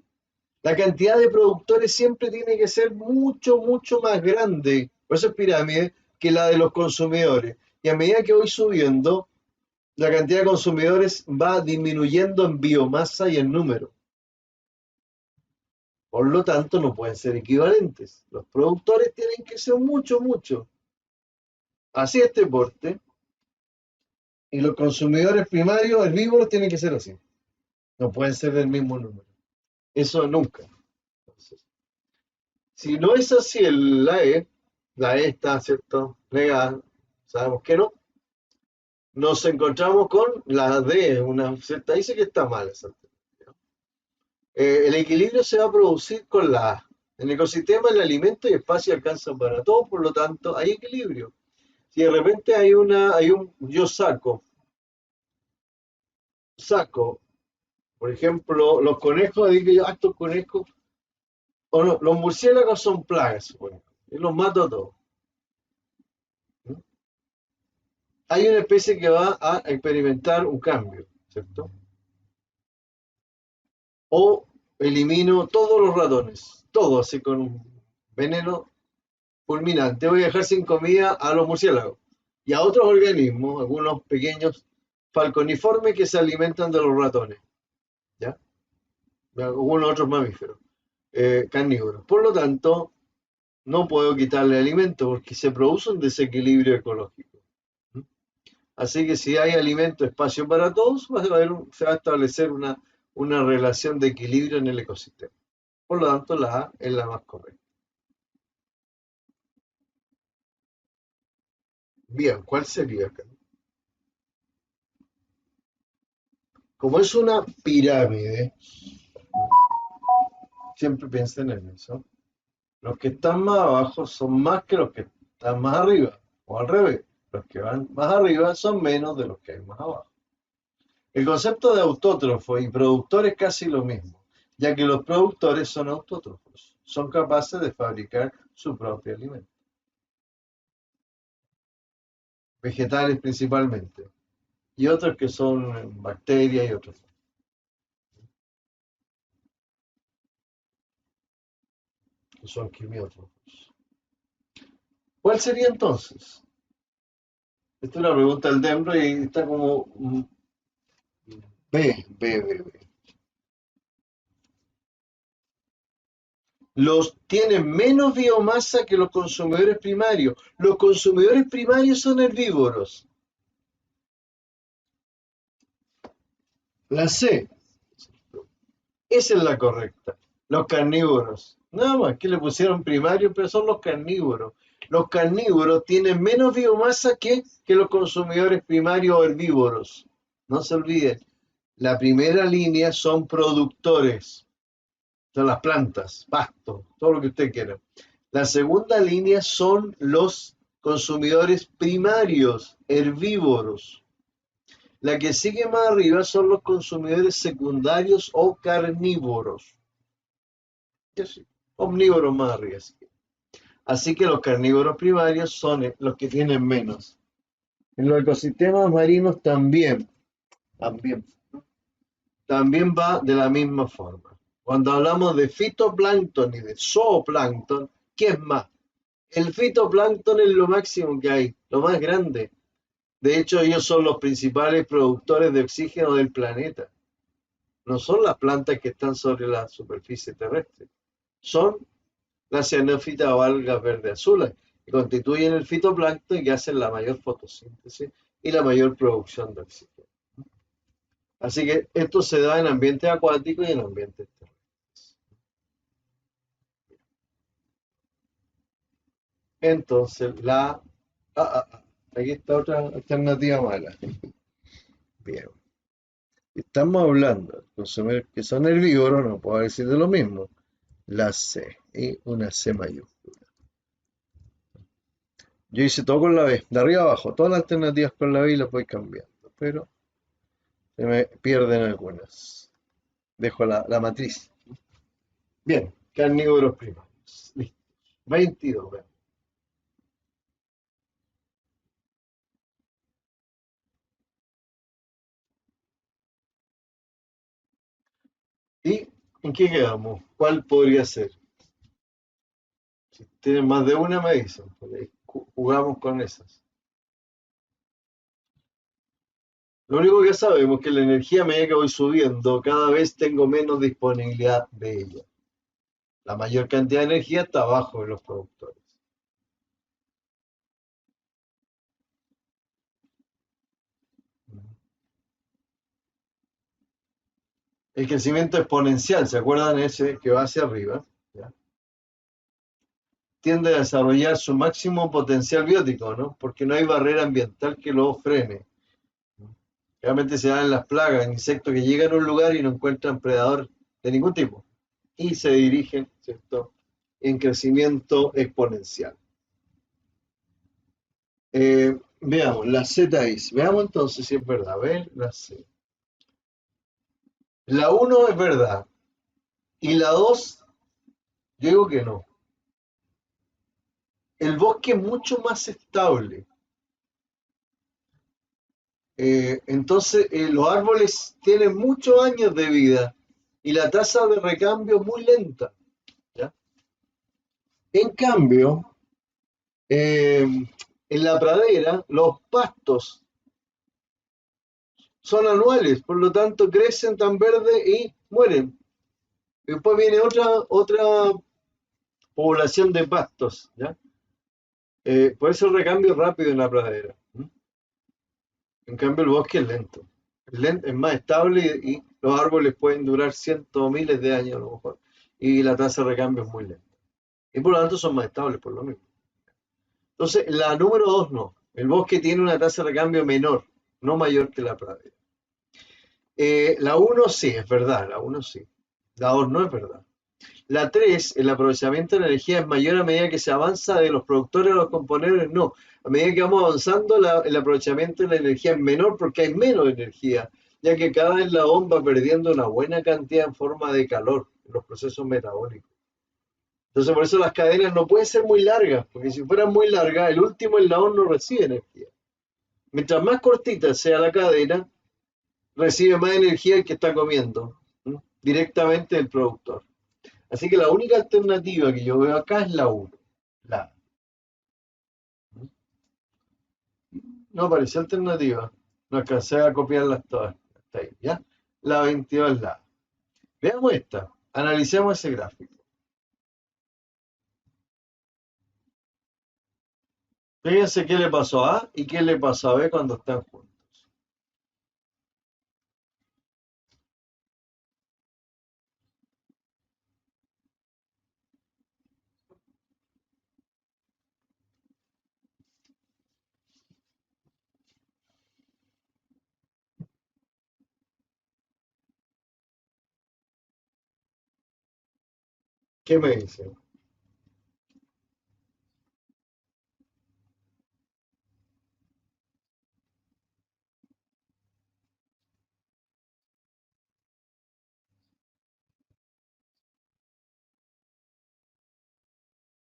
La cantidad de productores siempre tiene que ser mucho, mucho más grande, por eso es pirámide, que la de los consumidores. Y a medida que voy subiendo, la cantidad de consumidores va disminuyendo en biomasa y en número. Por lo tanto, no pueden ser equivalentes. Los productores tienen que ser mucho, mucho. Así este porte. Y los consumidores primarios, herbívoros, tienen que ser así. No pueden ser del mismo número. Eso nunca. Entonces, si no es así la E está, ¿cierto? Negada. Sabemos que no. Nos encontramos con la D, una cierta, dice que está mal esa. El equilibrio se va a producir con la A. En el ecosistema el alimento y espacio alcanzan para todos, por lo tanto hay equilibrio. Si de repente yo saco, por ejemplo, los conejos, digo yo, estos conejos, o no, los murciélagos son plagas, bueno, y los mato a todos. Hay una especie que va a experimentar un cambio, ¿cierto? O elimino todos los ratones, todo así con un veneno fulminante. Voy a dejar sin comida a los murciélagos y a otros organismos, algunos pequeños falconiformes que se alimentan de los ratones, ¿ya? Algunos otros mamíferos carnívoros. Por lo tanto, no puedo quitarle alimento porque se produce un desequilibrio ecológico. Así que si hay alimento, espacio para todos, se va a establecer una relación de equilibrio en el ecosistema. Por lo tanto, la A es la más correcta. Bien, ¿cuál sería acá? Como es una pirámide, siempre piensen en eso. Los que están más abajo son más que los que están más arriba, o al revés. Los que van más arriba son menos de los que hay más abajo. El concepto de autótrofo y productor es casi lo mismo, ya que los productores son autótrofos, son capaces de fabricar su propio alimento. Vegetales principalmente, y otros que son bacterias y otros que son quimiótrofos. ¿Cuál sería entonces? Esta es una pregunta del Dembro y está como B. Los tienen menos biomasa que los consumidores primarios. Los consumidores primarios son herbívoros. La C, esa es la correcta. Los carnívoros. Nada más que le pusieron primario, pero son los carnívoros. Los carnívoros tienen menos biomasa que los consumidores primarios o herbívoros. No se olviden, la primera línea son productores, son las plantas, pasto, todo lo que usted quiera. La segunda línea son los consumidores primarios, herbívoros. La que sigue más arriba son los consumidores secundarios o carnívoros. Sí, omnívoros más arriba. Así que los carnívoros primarios son los que tienen menos. En los ecosistemas marinos también, también va de la misma forma. Cuando hablamos de fitoplancton y de zooplancton, ¿qué es más? El fitoplancton es lo máximo que hay, lo más grande. De hecho, ellos son los principales productores de oxígeno del planeta. No son las plantas que están sobre la superficie terrestre. Son las cianófitas o algas verde azules, que constituyen el fitoplancton y que hacen la mayor fotosíntesis y la mayor producción de oxígeno. Así que esto se da en ambientes acuáticos y en ambientes terrestres. Entonces, aquí está otra alternativa mala. Bien. Estamos hablando de consumidores que son herbívoros, no puedo decir de lo mismo. La C y una C mayúscula. Yo hice todo con la B, de arriba abajo, todas las alternativas con la B y las voy cambiando, pero se me pierden algunas. Dejo la matriz. Bien, carnívoros primarios. Listo. 22. Vean. ¿Y en qué quedamos? ¿Cuál podría ser? Si tienen más de una, me dicen, porque jugamos con esas. Lo único que sabemos es que la energía a medida que voy subiendo, cada vez tengo menos disponibilidad de ella. La mayor cantidad de energía está abajo de los productores. El crecimiento exponencial, ¿se acuerdan ese que va hacia arriba? ¿Ya? Tiende a desarrollar su máximo potencial biótico, ¿no? Porque no hay barrera ambiental que lo frene. Realmente se dan en las plagas, insectos que llegan a un lugar y no encuentran predador de ningún tipo y se dirigen, ¿cierto?, en crecimiento exponencial. Veamos, la Z is. Veamos entonces si es verdad. A ver, la C. La uno es verdad y la 2 yo digo que no. El bosque es mucho más estable. Entonces, los árboles tienen muchos años de vida y la tasa de recambio es muy lenta, ¿ya? En cambio, en la pradera, los pastos son anuales, por lo tanto crecen tan verde y mueren. Después viene otra población de pastos, ¿ya? Por eso el recambio es rápido en la pradera. En cambio, el bosque es lento. Es más estable y los árboles pueden durar cientos o miles de años a lo mejor. Y la tasa de recambio es muy lenta. Y por lo tanto son más estables por lo mismo. Entonces, la número dos no. El bosque tiene una tasa de recambio menor, no mayor que la pradera. La uno sí, es verdad, la uno sí. La dos no es verdad. La 3, el aprovechamiento de la energía es mayor a medida que se avanza de los productores a los componentes, no. A medida que vamos avanzando, el aprovechamiento de la energía es menor porque hay menos energía, ya que cada eslabón va perdiendo una buena cantidad en forma de calor en los procesos metabólicos. Entonces, por eso las cadenas no pueden ser muy largas, porque si fueran muy largas, el último eslabón no recibe energía. Mientras más cortita sea la cadena, recibe más energía el que está comiendo, ¿sí? Directamente del productor. Así que la única alternativa que yo veo acá es la uno. La. No apareció alternativa. No alcancé a copiarlas todas. Hasta ahí, ¿ya? La 22 es la. Veamos esta. Analicemos ese gráfico. Fíjense qué le pasó a A y qué le pasó a B cuando están juntos. ¿Qué me dicen?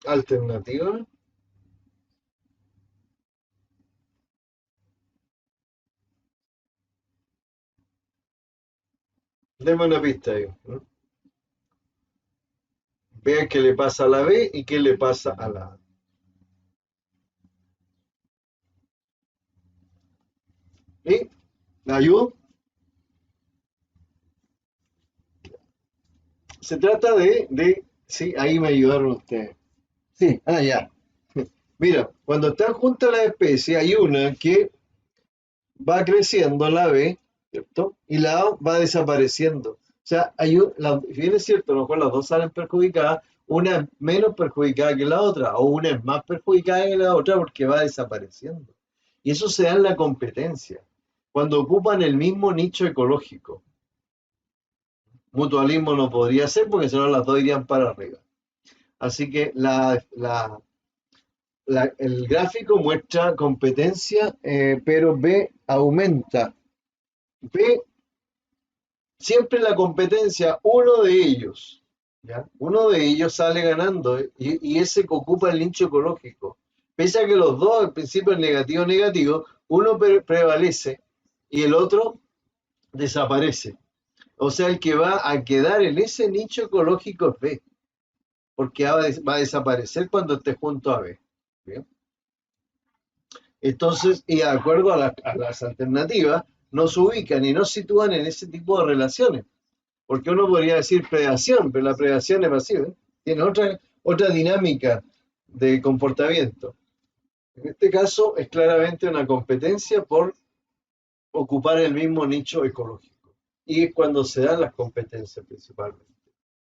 ¿Alternativa? Deme una pista ahí, ¿no? Vean qué le pasa a la B y qué le pasa a la A. ¿Y? ¿Me ayudo? Se trata sí, ahí me ayudaron ustedes. Sí, ya. Mira, cuando están juntas las especies, hay una que va creciendo, la B, ¿cierto? Y la A va desapareciendo. O sea, bien es cierto, a lo mejor las dos salen perjudicadas, una es menos perjudicada que la otra, o una es más perjudicada que la otra porque va desapareciendo. Y eso se da en la competencia, cuando ocupan el mismo nicho ecológico. Mutualismo no podría ser porque si no las dos irían para arriba. Así que el gráfico muestra competencia, pero B aumenta. B, siempre la competencia, uno de ellos, ¿ya? Uno de ellos sale ganando, y ese que ocupa el nicho ecológico. Pese a que los dos, en principio, es negativo, negativo, uno prevalece y el otro desaparece. O sea, el que va a quedar en ese nicho ecológico es B, porque A va a desaparecer cuando esté junto a B. ¿Bien? Entonces, y de acuerdo a las alternativas, no se ubican y no se sitúan en ese tipo de relaciones. Porque uno podría decir predación, pero la predación es pasiva, ¿eh? Tiene otra dinámica de comportamiento. En este caso es claramente una competencia por ocupar el mismo nicho ecológico. Y es cuando se dan las competencias principalmente.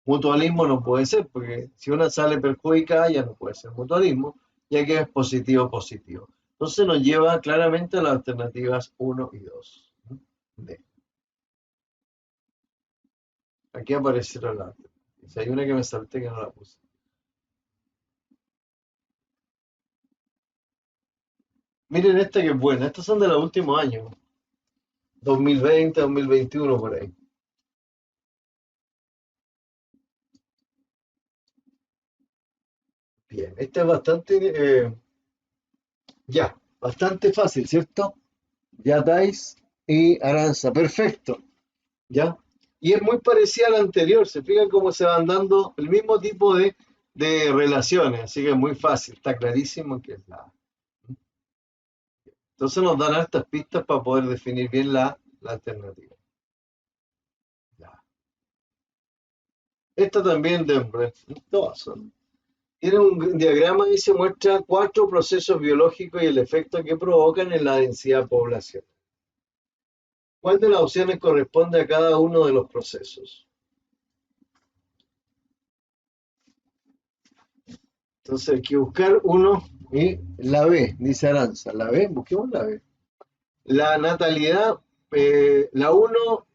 Mutualismo no puede ser, porque si una sale perjudicada ya no puede ser mutualismo, ya que es positivo positivo. Entonces nos lleva claramente a las alternativas uno y 2. D. Aquí aparecieron las. Si hay una que me salté que no la puse. Miren esta que es buena. Estas son de los últimos años. 2020, 2021 por ahí. Bien, esta es bastante fácil, ¿cierto? Ya Tais y Aranza. Perfecto. ¿Ya? Y es muy parecida a la anterior, se fijan cómo se van dando el mismo tipo de relaciones, así que es muy fácil, está clarísimo que es la A. Entonces nos dan estas pistas para poder definir bien la alternativa. Ya. Esta también de todas son. Tiene un diagrama y se muestra 4 procesos biológicos y el efecto que provocan en la densidad poblacional. ¿Cuál de las opciones corresponde a cada uno de los procesos? Entonces hay que buscar uno y la B, dice Aranza. La B, busquemos la B. La natalidad, la uno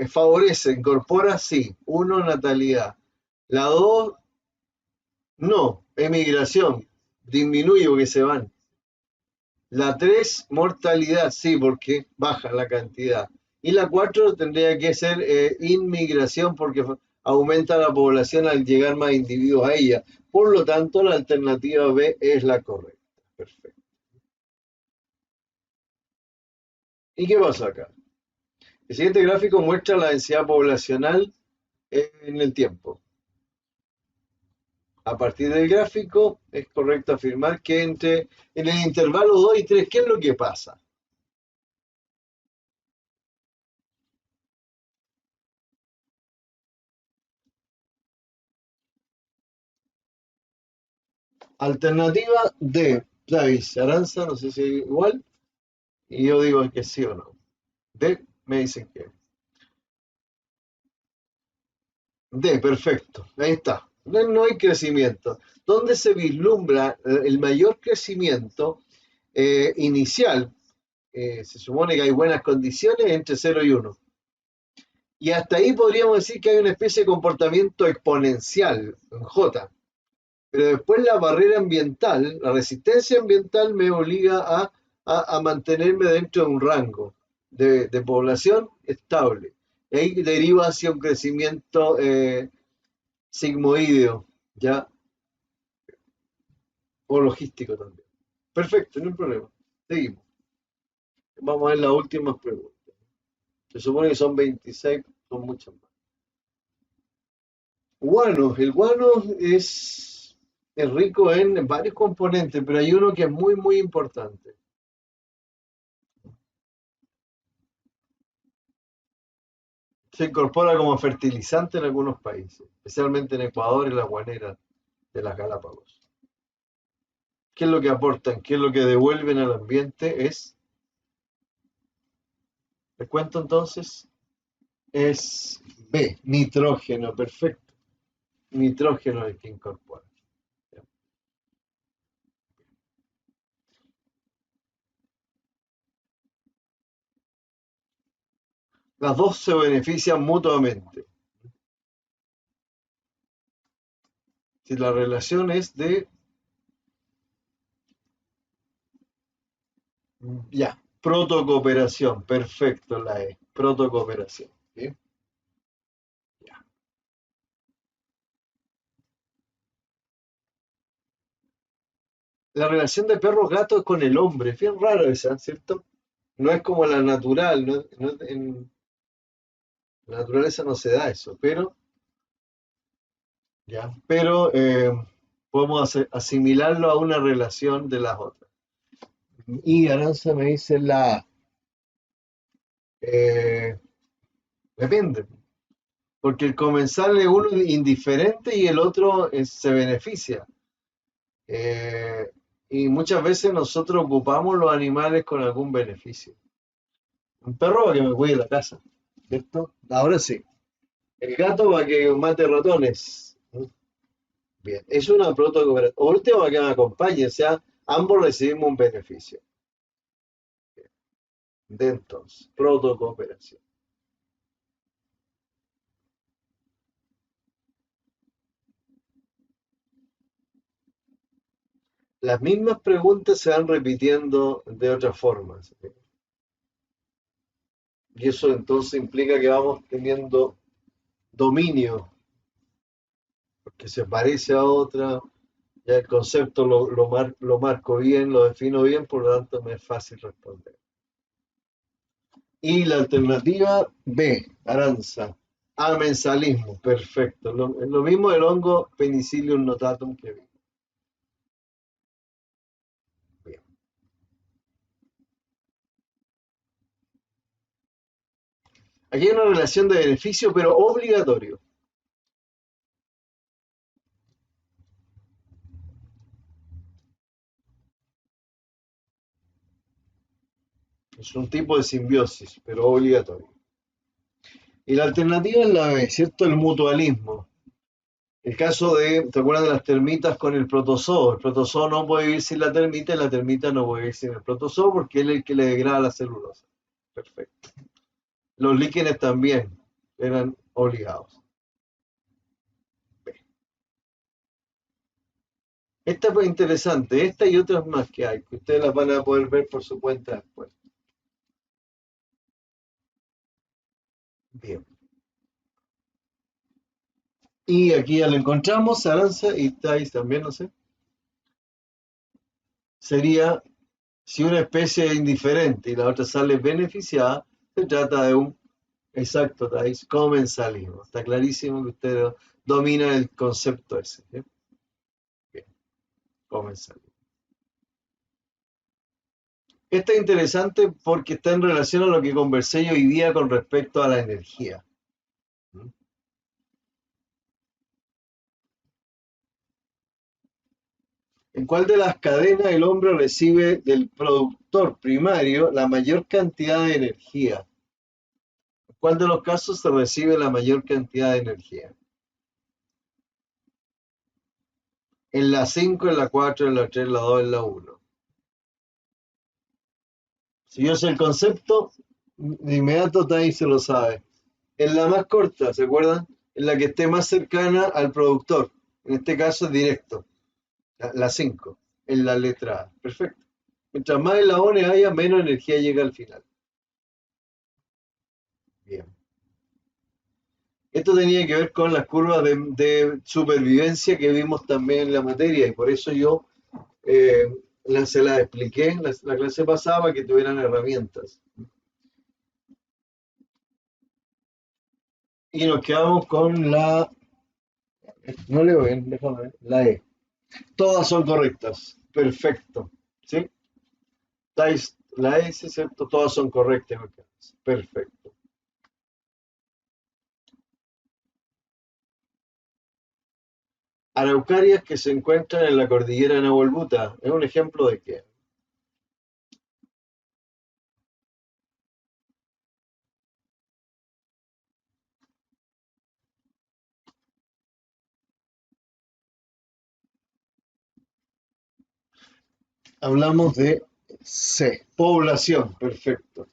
favorece, incorpora, sí. Uno, natalidad. La 2 no, emigración, disminuye porque se van. La 3 mortalidad, sí, porque baja la cantidad. Y la 4 tendría que ser inmigración, porque aumenta la población al llegar más individuos a ella. Por lo tanto, la alternativa B es la correcta. Perfecto. ¿Y qué pasa acá? El siguiente gráfico muestra la densidad poblacional en el tiempo. A partir del gráfico, es correcto afirmar que en el intervalo 2 y 3, ¿qué es lo que pasa? Alternativa D, Travis Aranza, no sé si es igual, y yo digo que sí o no. D, me dicen que. D, perfecto, ahí está. No hay crecimiento. ¿Dónde se vislumbra el mayor crecimiento inicial? Se supone que hay buenas condiciones entre 0 y 1. Y hasta ahí podríamos decir que hay una especie de comportamiento exponencial, en J. Pero después la barrera ambiental, la resistencia ambiental me obliga a mantenerme dentro de un rango de población estable. Y ahí deriva hacia un crecimiento sigmoideo, ¿ya? O logístico también. Perfecto, no hay problema. Seguimos. Vamos a ver las últimas preguntas. Se supone que son 26, son muchas más. Guano, el guano es rico en varios componentes, pero hay uno que es muy, muy importante. Se incorpora como fertilizante en algunos países, especialmente en Ecuador y las guaneras de las Galápagos. ¿Qué es lo que aportan? ¿Qué es lo que devuelven al ambiente? ¿Les cuento entonces? Es B, nitrógeno, perfecto. Nitrógeno es el que incorpora. Las dos se benefician mutuamente. Si la relación es de, ya, protocooperación, perfecto la E, protocooperación. ¿Sí? Ya. La relación de perros-gatos con el hombre, es bien raro esa, ¿cierto? No es como la natural, en la naturaleza no se da eso, pero, ya, pero podemos asimilarlo a una relación de las otras. Y Aranza me dice eh, depende, porque el comensal es uno indiferente y el otro se beneficia. Eh, y muchas veces nosotros ocupamos los animales con algún beneficio. Un perro para que me cuide la casa, ¿cierto? Ahora sí. El gato para que mate ratones. Bien, es una protocooperación. O último para que me acompañe, o sea, ambos recibimos un beneficio. De entonces, protocooperación. Las mismas preguntas se van repitiendo de otras formas. Y eso entonces implica que vamos teniendo dominio, porque se parece a otra, ya el concepto lo marco bien, lo defino bien, por lo tanto me es fácil responder. Y la alternativa B, Aranza. Amensalismo, perfecto. Lo mismo del hongo Penicillium notatum que vi. Bien. Aquí hay una relación de beneficio, pero obligatorio. Es un tipo de simbiosis, pero obligatorio. Y la alternativa es la B, ¿cierto? El mutualismo. El caso de, ¿te acuerdas de las termitas con el protozoo? El protozoo no puede vivir sin y la termita no puede vivir sin el protozoo porque él es el que le degrada la celulosa. Perfecto. Los líquenes también eran obligados. Esta fue interesante, esta y otras más que hay, que ustedes las van a poder ver por su cuenta después. Bien. Y aquí ya lo encontramos, Aranza y Thais también, no sé. Sería, si una especie es indiferente y la otra sale beneficiada, se trata de un exacto, Thais, comensalismo. Está clarísimo que ustedes dominan el concepto ese. ¿Sí? Bien, comensalismo. Esta es interesante porque está en relación a lo que conversé yo hoy día con respecto a la energía. ¿Mm? ¿En cuál de las cadenas el hombre recibe del productor primario la mayor cantidad de energía? ¿En cuál de los casos se recibe la mayor cantidad de energía? En la 5, en la 4, en la 3, en la 2, en la 1. Si yo sé el concepto, de inmediato ahí se lo sabe. En la más corta, ¿se acuerdan? En la que esté más cercana al productor. En este caso es directo. La 5, en la letra A. Perfecto. Mientras más eslabones haya, menos energía llega al final. Bien. Esto tenía que ver con las curvas de supervivencia que vimos también en la materia y por eso yo eh, se las expliqué en la clase pasada para que tuvieran herramientas. Y nos quedamos con no leo bien, déjame ver, la E. Todas son correctas. Perfecto. ¿Sí? La S, ¿cierto? Todas son correctas. Perfecto. Araucarias que se encuentran en la cordillera de Nahuelbuta. ¿Es un ejemplo de qué? Hablamos de C. Población. Perfecto.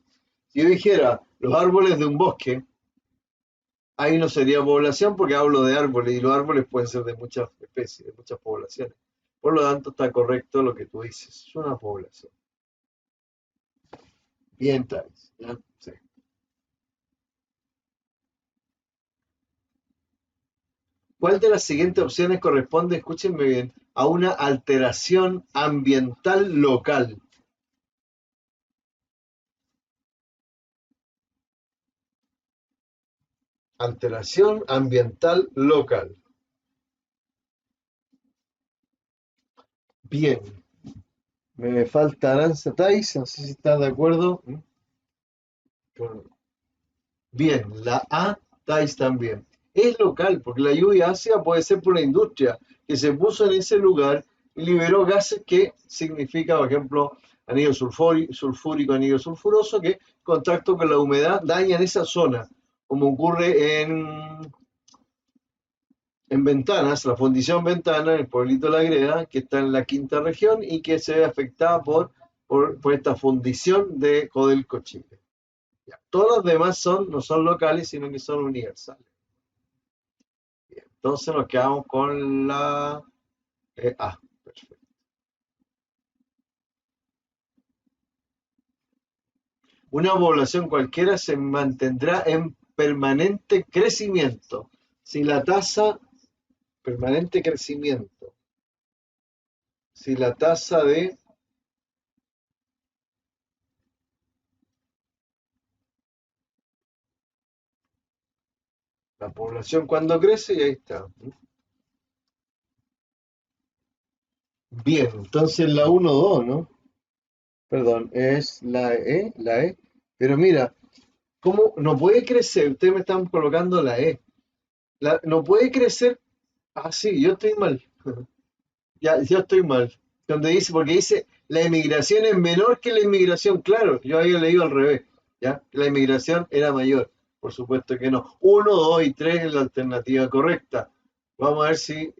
Si yo dijera los árboles de un bosque, ahí no sería población porque hablo de árboles y los árboles pueden ser de muchas especies, de muchas poblaciones. Por lo tanto, está correcto lo que tú dices. Es una población. Bien, Thais. ¿Ya? Sí. ¿Cuál de las siguientes opciones corresponde, escúchenme bien, a una alteración ambiental local? Alteración ambiental local. Bien. Me falta Aranza Thais, no sé si estás de acuerdo. Bien, la A, Thais también. Es local, porque la lluvia ácida puede ser por una industria que se puso en ese lugar y liberó gases que significa, por ejemplo, anillo sulfúrico, anillo sulfuroso, que en contacto con la humedad dañan esa zona, como ocurre en Ventanas, la fundición Ventana, en el pueblito de La Greda, que está en la quinta región y que se ve afectada por esta fundición de Codelco Chile. Ya. Todos los demás no son locales, sino que son universales. Bien. Entonces nos quedamos con la A. Perfecto. Una población cualquiera se mantendrá en permanente crecimiento. Si la tasa, permanente crecimiento, si la tasa de La población cuando crece y ahí está. Bien, entonces la uno 2, ¿no? Perdón, es la E. Pero mira, ¿cómo no puede crecer? Ustedes me están colocando la E. No puede crecer. Ah, sí, yo estoy mal. Ya, yo estoy mal. Donde dice, porque dice, la inmigración es menor que la inmigración. Claro, yo había leído al revés. ¿Ya? La inmigración era mayor. Por supuesto que no. Uno, dos y tres es la alternativa correcta. Vamos a ver si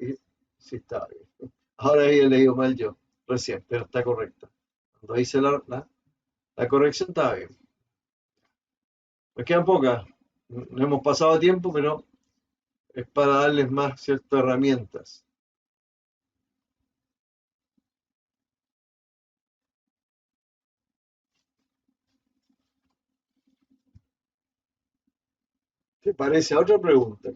está bien. Ahora había leído mal yo, recién, pero está correcta. Cuando hice la corrección estaba bien. Nos quedan pocas. No hemos pasado tiempo, pero es para darles más ciertas herramientas. ¿Te parece a otra pregunta?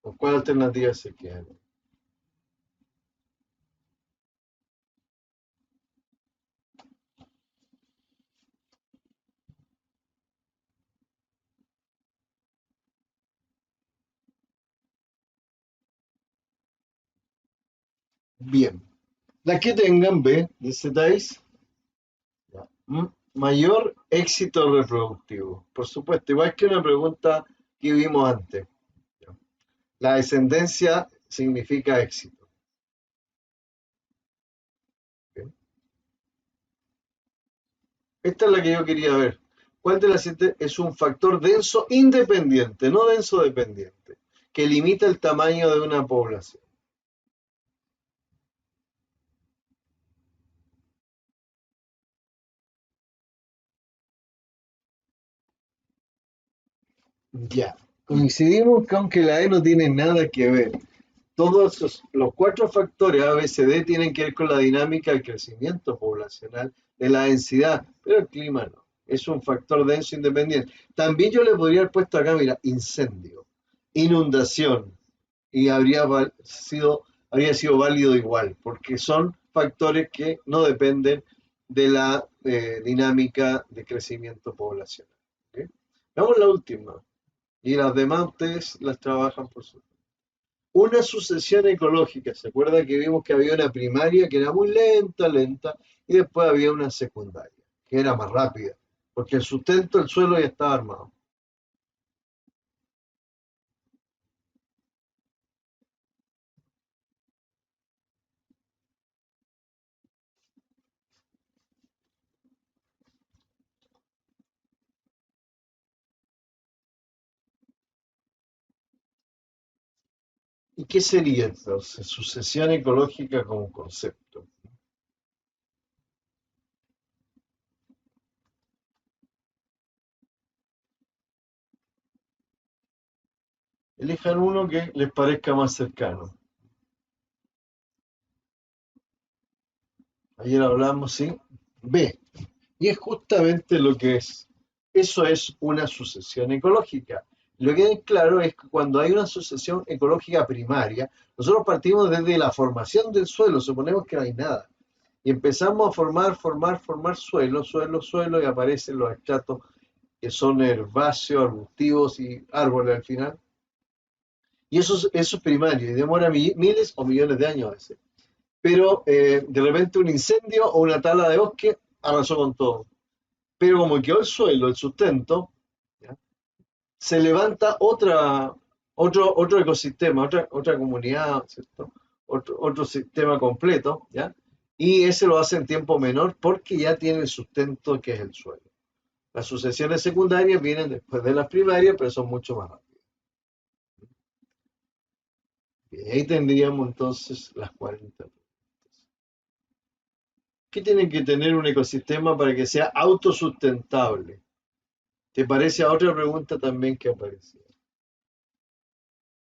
¿O cuál alternativa se queda? Bien. Las que tengan B, ¿necesitáis? Ya. Mayor éxito reproductivo. Por supuesto, igual que una pregunta que vimos antes. Ya. La descendencia significa éxito. Bien. Esta es la que yo quería ver. ¿Cuál de las siete es un factor denso independiente, no denso dependiente, que limita el tamaño de una población? Ya. Coincidimos que aunque la E no tiene nada que ver, todos los cuatro factores A, B, C, D tienen que ver con la dinámica del crecimiento poblacional, de la densidad, pero el clima no. Es un factor denso independiente. También yo le podría haber puesto acá, mira, incendio, inundación, y habría sido válido igual, porque son factores que no dependen de la dinámica de crecimiento poblacional. ¿Ok? Vamos a la última, y las demás ustedes las trabajan por su. Una sucesión ecológica. ¿Se acuerda que vimos que había una primaria que era muy lenta, lenta, y después había una secundaria, que era más rápida, porque el sustento del suelo ya estaba armado? ¿Y qué sería entonces sucesión ecológica como concepto? Elijan uno que les parezca más cercano. Ayer hablamos, sí. B. Y es justamente lo que es. Eso es una sucesión ecológica. Lo que es claro es que cuando hay una sucesión ecológica primaria, nosotros partimos desde la formación del suelo, suponemos que no hay nada. Y empezamos a formar suelo, suelo, suelo, y aparecen los estratos que son herbáceos, arbustivos y árboles al final. Y eso es primario, y demora miles o millones de años a veces. Pero de repente un incendio o una tala de bosque arrasó con todo. Pero como quedó el suelo, el sustento, ¿ya? Se levanta otro ecosistema, otra comunidad, ¿cierto? Otro sistema completo, ¿ya? Y ese lo hace en tiempo menor porque ya tiene el sustento que es el suelo. Las sucesiones secundarias vienen después de las primarias, pero son mucho más rápidas. Y ahí tendríamos entonces las 40. ¿Qué tiene que tener un ecosistema para que sea autosustentable? ¿Te parece a otra pregunta también que apareció?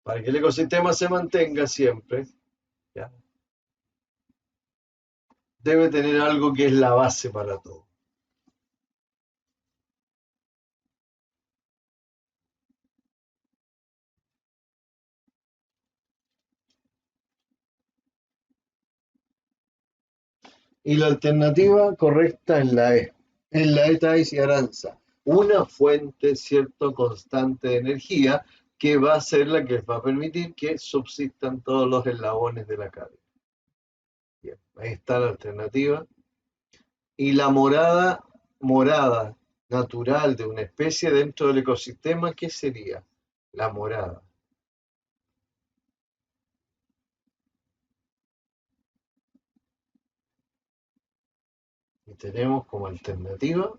Para que el ecosistema se mantenga siempre, ¿ya? Debe tener algo que es la base para todo. Y la alternativa correcta es la E. Es la E, Thais y Aranza. Una fuente, cierto, constante de energía que va a ser la que va a permitir que subsistan todos los eslabones de la cadena. Bien, ahí está la alternativa. Y la morada natural de una especie dentro del ecosistema, ¿qué sería? La morada. Y tenemos como alternativa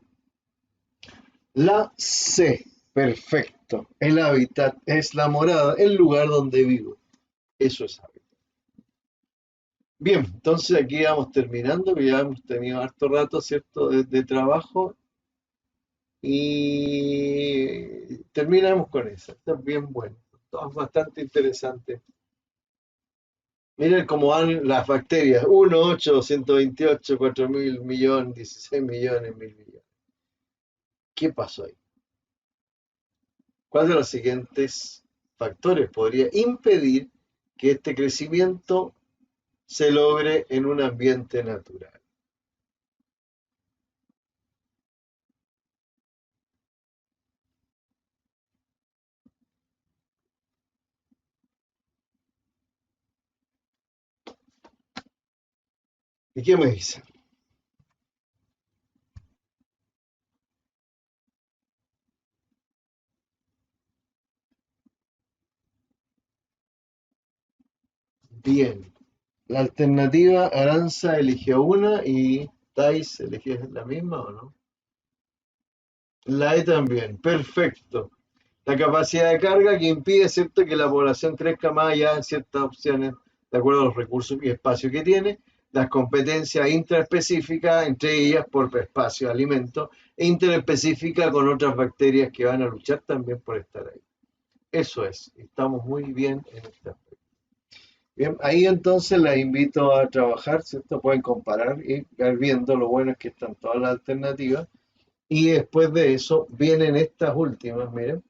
la C. Perfecto. El hábitat es la morada, el lugar donde vivo. Eso es hábitat. Bien, entonces aquí vamos terminando, que ya hemos tenido harto rato, ¿cierto?, de trabajo y terminamos con esa. Está bien bueno. Todo bastante interesante. Miren cómo van las bacterias. 1, 8, 128, 4.000 millones, 16 millones, mil millones. ¿Qué pasó ahí? ¿Cuál de los siguientes factores podría impedir que este crecimiento se logre en un ambiente natural? ¿Y qué me dicen? Bien. La alternativa Aranza eligió una y Thais eligió la misma o no. La E también. Perfecto. La capacidad de carga que impide, ¿cierto?, que la población crezca más allá en ciertas opciones, de acuerdo a los recursos y espacio que tiene, las competencias intraespecíficas, entre ellas por espacio, alimento, e interespecífica con otras bacterias que van a luchar también por estar ahí. Eso es, estamos muy bien en esta. Bien, ahí entonces las invito a trabajar, ¿cierto? Pueden comparar y ir viendo lo bueno es que están todas las alternativas. Y después de eso vienen estas últimas, miren,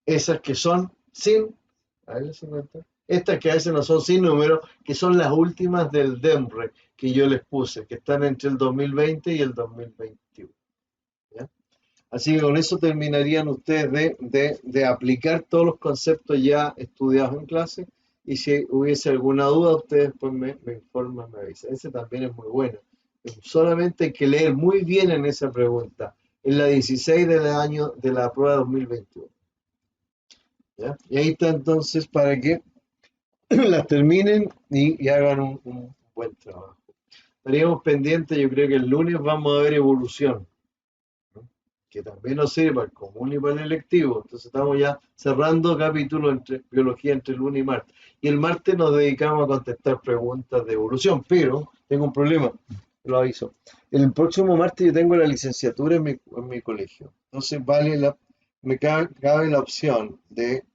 esas que son sin, a ver si cuenta, estas que a veces no son sin número, que son las últimas del DEMRE que yo les puse, que están entre el 2020 y el 2021. ¿Ya? Así que con eso terminarían ustedes de aplicar todos los conceptos ya estudiados en clase. Y si hubiese alguna duda, ustedes pues me informan, me avisan. Ese también es muy bueno. Solamente hay que leer muy bien en esa pregunta. En la 16 del año de la prueba 2021. ¿Ya? Y ahí está entonces para que las terminen y hagan un buen trabajo. Estaríamos pendientes, yo creo que el lunes vamos a ver evolución, ¿no?, que también nos sirve para el común y para el electivo. Entonces estamos ya cerrando capítulos entre biología entre lunes y martes. Y el martes nos dedicamos a contestar preguntas de evolución, pero tengo un problema, lo aviso. El próximo martes yo tengo la licenciatura en mi colegio. Entonces cabe la opción de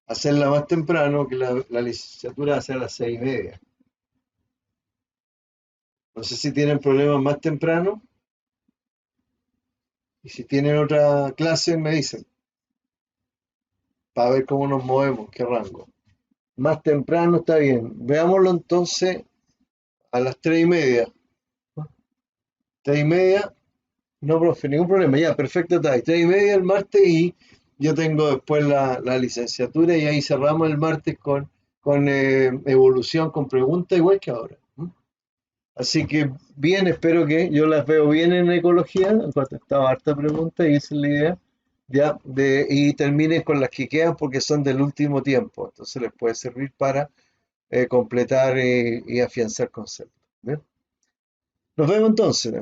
hacerla más temprano, que la licenciatura va a ser a las 6:30. No sé si tienen problemas más temprano y si tienen otra clase me dicen, para ver cómo nos movemos, qué rango. Más temprano está bien. Veámoslo entonces a las 3:30. 3:30, no, profe, ningún problema. Ya, perfecto, está ahí. 3:30 el martes y yo tengo después la licenciatura y ahí cerramos el martes con evolución, con preguntas, igual que ahora. Así que bien, espero que yo las veo bien en ecología. Han contestado harta pregunta y esa es la idea. Ya, y terminen con las que quedan porque son del último tiempo. Entonces les puede servir para completar y afianzar conceptos. ¿Bien? Nos vemos entonces.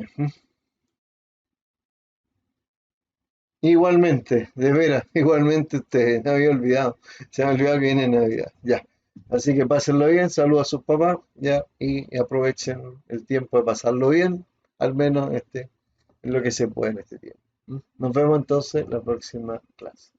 Igualmente, de veras, igualmente usted, no había olvidado, se me olvidó que viene Navidad, ya. Así que pásenlo bien, saludos a sus papás, ya, y aprovechen el tiempo de pasarlo bien, al menos en lo que se puede en este tiempo. Nos vemos entonces la próxima clase.